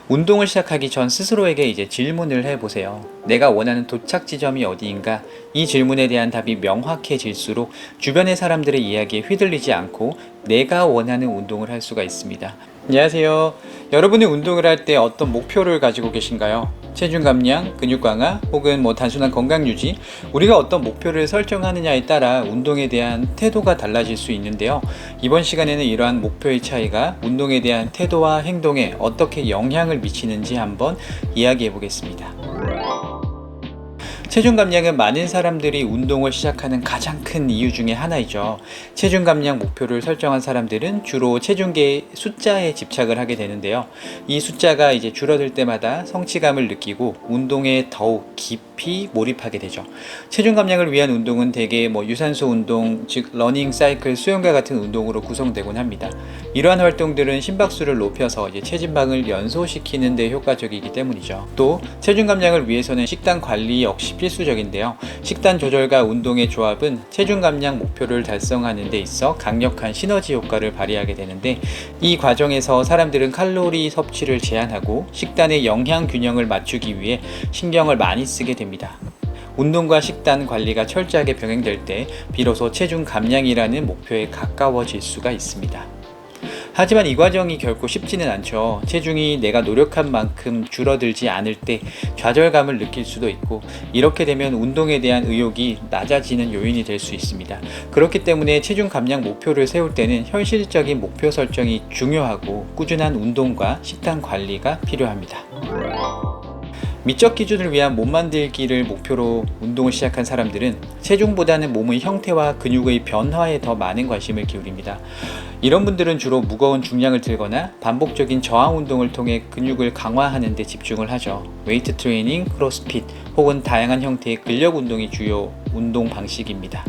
운동을 시작하기 전 스스로에게 이제 질문을 해보세요. 내가 원하는 도착 지점이 어디인가? 이 질문에 대한 답이 명확해질수록 주변의 사람들의 이야기에 휘둘리지 않고 내가 원하는 운동을 할 수가 있습니다. 안녕하세요. 여러분이 운동을 할 때 어떤 목표를 가지고 계신가요? 체중 감량, 근육 강화, 혹은 단순한 건강 유지, 우리가 어떤 목표를 설정하느냐에 따라 운동에 대한 태도가 달라질 수 있는데요. 이번 시간에는 이러한 목표의 차이가 운동에 대한 태도와 행동에 어떻게 영향을 미치는지 한번 이야기해 보겠습니다. 체중 감량은 많은 사람들이 운동을 시작하는 가장 큰 이유 중에 하나이죠. 체중 감량 목표를 설정한 사람들은 주로 체중계의 숫자에 집착을 하게 되는데요. 이 숫자가 이제 줄어들 때마다 성취감을 느끼고 운동에 더욱 깊이 몰입하게 되죠. 체중 감량을 위한 운동은 대개 유산소 운동, 즉 러닝, 사이클, 수영과 같은 운동으로 구성되곤 합니다. 이러한 활동들은 심박수를 높여서 이제 체지방을 연소시키는 데 효과적이기 때문이죠. 또 체중 감량을 위해서는 식단 관리 역시 필수적인데요. 식단 조절과 운동의 조합은 체중 감량 목표를 달성하는 데 있어 강력한 시너지 효과를 발휘하게 되는데, 이 과정에서 사람들은 칼로리 섭취를 제한하고 식단의 영양 균형을 맞추기 위해 신경을 많이 쓰게 됩니다. 운동과 식단 관리가 철저하게 병행될 때 비로소 체중 감량이라는 목표에 가까워질 수가 있습니다. 하지만 이 과정이 결코 쉽지는 않죠. 체중이 내가 노력한 만큼 줄어들지 않을 때 좌절감을 느낄 수도 있고, 이렇게 되면 운동에 대한 의욕이 낮아지는 요인이 될 수 있습니다. 그렇기 때문에 체중 감량 목표를 세울 때는 현실적인 목표 설정이 중요하고 꾸준한 운동과 식단 관리가 필요합니다. 미적 기준을 위한 몸 만들기를 목표로 운동을 시작한 사람들은 체중보다는 몸의 형태와 근육의 변화에 더 많은 관심을 기울입니다. 이런 분들은 주로 무거운 중량을 들거나 반복적인 저항 운동을 통해 근육을 강화하는 데 집중을 하죠. 웨이트 트레이닝, 크로스핏 혹은 다양한 형태의 근력 운동이 주요 운동 방식입니다.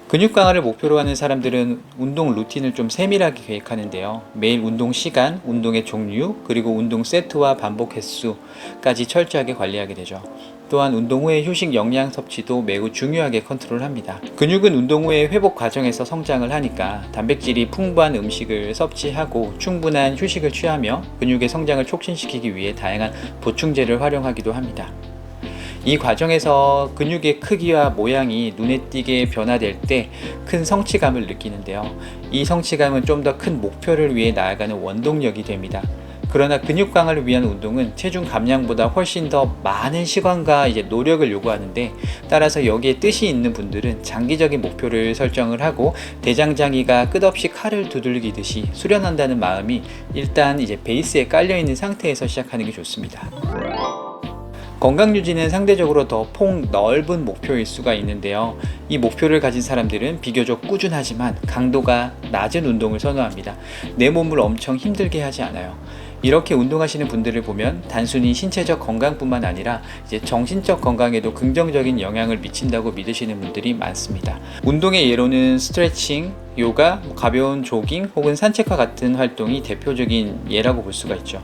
근육 강화를 목표로 하는 사람들은 운동 루틴을 좀 세밀하게 계획하는데요. 매일 운동 시간, 운동의 종류, 그리고 운동 세트와 반복 횟수까지 철저하게 관리하게 되죠. 또한 운동 후의 휴식 영양 섭취도 매우 중요하게 컨트롤합니다. 근육은 운동 후의 회복 과정에서 성장을 하니까 단백질이 풍부한 음식을 섭취하고 충분한 휴식을 취하며 근육의 성장을 촉진시키기 위해 다양한 보충제를 활용하기도 합니다. 이 과정에서 근육의 크기와 모양이 눈에 띄게 변화될 때 큰 성취감을 느끼는데요. 이 성취감은 좀 더 큰 목표를 위해 나아가는 원동력이 됩니다. 그러나 근육 강화를 위한 운동은 체중 감량보다 훨씬 더 많은 시간과 노력을 요구하는데, 따라서 여기에 뜻이 있는 분들은 장기적인 목표를 설정을 하고 대장장이가 끝없이 칼을 두들기듯이 수련한다는 마음이 일단 베이스에 깔려 있는 상태에서 시작하는 게 좋습니다. 건강 유지는 상대적으로 더 폭넓은 목표일 수가 있는데요. 이 목표를 가진 사람들은 비교적 꾸준하지만 강도가 낮은 운동을 선호합니다. 내 몸을 엄청 힘들게 하지 않아요. 이렇게 운동하시는 분들을 보면 단순히 신체적 건강뿐만 아니라 정신적 건강에도 긍정적인 영향을 미친다고 믿으시는 분들이 많습니다. 운동의 예로는 스트레칭, 요가, 가벼운 조깅 혹은 산책과 같은 활동이 대표적인 예라고 볼 수가 있죠.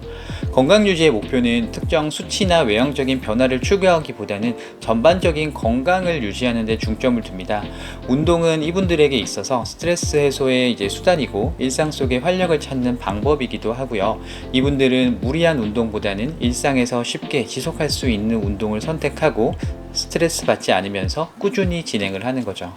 건강 유지의 목표는 특정 수치나 외형적인 변화를 추구하기보다는 전반적인 건강을 유지하는 데 중점을 둡니다. 운동은 이분들에게 있어서 스트레스 해소의 수단이고 일상 속의 활력을 찾는 방법이기도 하고요. 이분들은 무리한 운동보다는 일상에서 쉽게 지속할 수 있는 운동을 선택하고 스트레스 받지 않으면서 꾸준히 진행을 하는 거죠.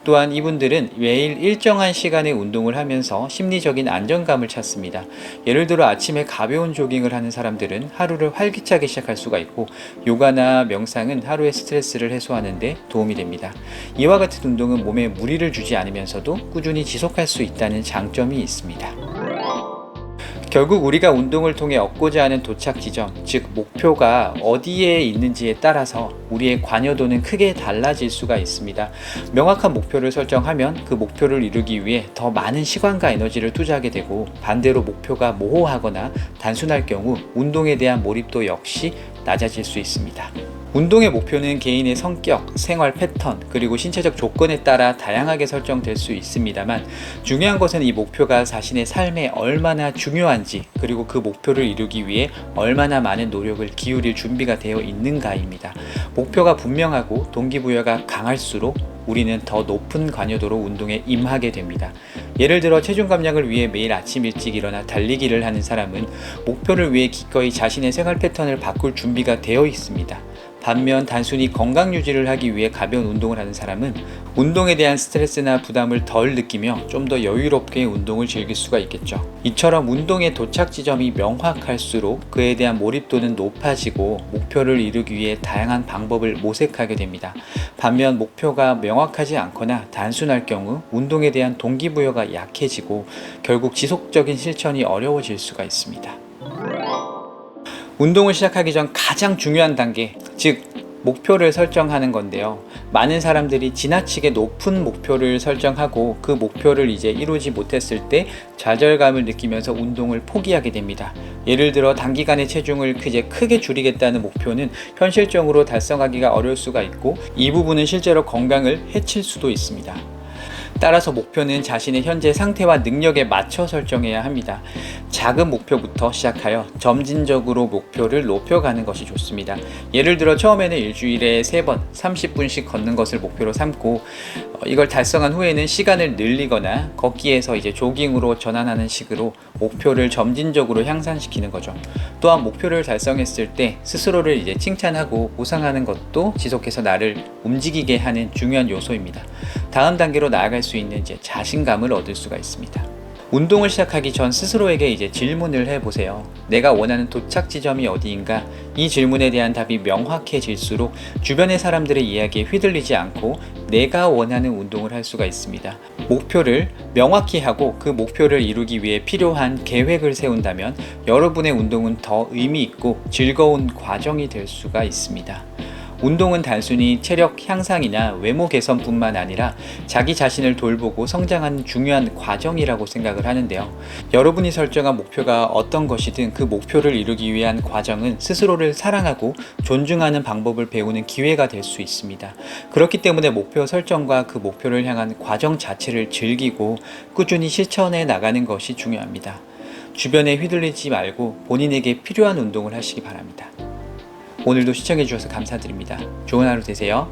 또한 이분들은 매일 일정한 시간에 운동을 하면서 심리적인 안정감을 찾습니다. 예를 들어 아침에 가벼운 조깅을 하는 사람들은 하루를 활기차게 시작할 수가 있고, 요가나 명상은 하루의 스트레스를 해소하는 데 도움이 됩니다. 이와 같은 운동은 몸에 무리를 주지 않으면서도 꾸준히 지속할 수 있다는 장점이 있습니다. 결국 우리가 운동을 통해 얻고자 하는 도착 지점, 즉 목표가 어디에 있는지에 따라서 우리의 관여도는 크게 달라질 수가 있습니다. 명확한 목표를 설정하면 그 목표를 이루기 위해 더 많은 시간과 에너지를 투자하게 되고, 반대로 목표가 모호하거나 단순할 경우 운동에 대한 몰입도 역시 낮아질 수 있습니다. 운동의 목표는 개인의 성격, 생활 패턴, 그리고 신체적 조건에 따라 다양하게 설정될 수 있습니다만, 중요한 것은 이 목표가 자신의 삶에 얼마나 중요한지, 그리고 그 목표를 이루기 위해 얼마나 많은 노력을 기울일 준비가 되어 있는가입니다. 목표가 분명하고 동기부여가 강할수록 우리는 더 높은 관여도로 운동에 임하게 됩니다. 예를 들어 체중 감량을 위해 매일 아침 일찍 일어나 달리기를 하는 사람은 목표를 위해 기꺼이 자신의 생활 패턴을 바꿀 준비가 되어 있습니다. 반면 단순히 건강 유지를 하기 위해 가벼운 운동을 하는 사람은 운동에 대한 스트레스나 부담을 덜 느끼며 좀 더 여유롭게 운동을 즐길 수가 있겠죠. 이처럼 운동의 도착 지점이 명확할수록 그에 대한 몰입도는 높아지고 목표를 이루기 위해 다양한 방법을 모색하게 됩니다. 반면 목표가 명확하지 않거나 단순할 경우 운동에 대한 동기부여가 약해지고 결국 지속적인 실천이 어려워질 수가 있습니다. 운동을 시작하기 전 가장 중요한 단계, 즉 목표를 설정하는 건데요. 많은 사람들이 지나치게 높은 목표를 설정하고 그 목표를 이제 이루지 못했을 때 좌절감을 느끼면서 운동을 포기하게 됩니다. 예를 들어 단기간에 체중을 크게 줄이겠다는 목표는 현실적으로 달성하기가 어려울 수가 있고 이 부분은 실제로 건강을 해칠 수도 있습니다. 따라서 목표는 자신의 현재 상태와 능력에 맞춰 설정해야 합니다. 작은 목표부터 시작하여 점진적으로 목표를 높여가는 것이 좋습니다. 예를 들어 처음에는 일주일에 3번 30분씩 걷는 것을 목표로 삼고 이걸 달성한 후에는 시간을 늘리거나 걷기에서 이제 조깅으로 전환하는 식으로 목표를 점진적으로 향상시키는 거죠. 또한 목표를 달성했을 때 스스로를 이제 칭찬하고 보상하는 것도 지속해서 나를 움직이게 하는 중요한 요소입니다. 다음 단계로 나아갈 수 있는 이제 자신감을 얻을 수가 있습니다. 운동을 시작하기 전 스스로에게 이제 질문을 해보세요. 내가 원하는 도착 지점이 어디인가? 이 질문에 대한 답이 명확해질수록 주변의 사람들의 이야기에 휘둘리지 않고 내가 원하는 운동을 할 수가 있습니다. 목표를 명확히 하고 그 목표를 이루기 위해 필요한 계획을 세운다면 여러분의 운동은 더 의미 있고 즐거운 과정이 될 수가 있습니다. 운동은 단순히 체력 향상이나 외모 개선뿐만 아니라 자기 자신을 돌보고 성장하는 중요한 과정이라고 생각을 하는데요. 여러분이 설정한 목표가 어떤 것이든 그 목표를 이루기 위한 과정은 스스로를 사랑하고 존중하는 방법을 배우는 기회가 될 수 있습니다. 그렇기 때문에 목표 설정과 그 목표를 향한 과정 자체를 즐기고 꾸준히 실천해 나가는 것이 중요합니다. 주변에 휘둘리지 말고 본인에게 필요한 운동을 하시기 바랍니다. 오늘도 시청해 주셔서 감사드립니다. 좋은 하루 되세요.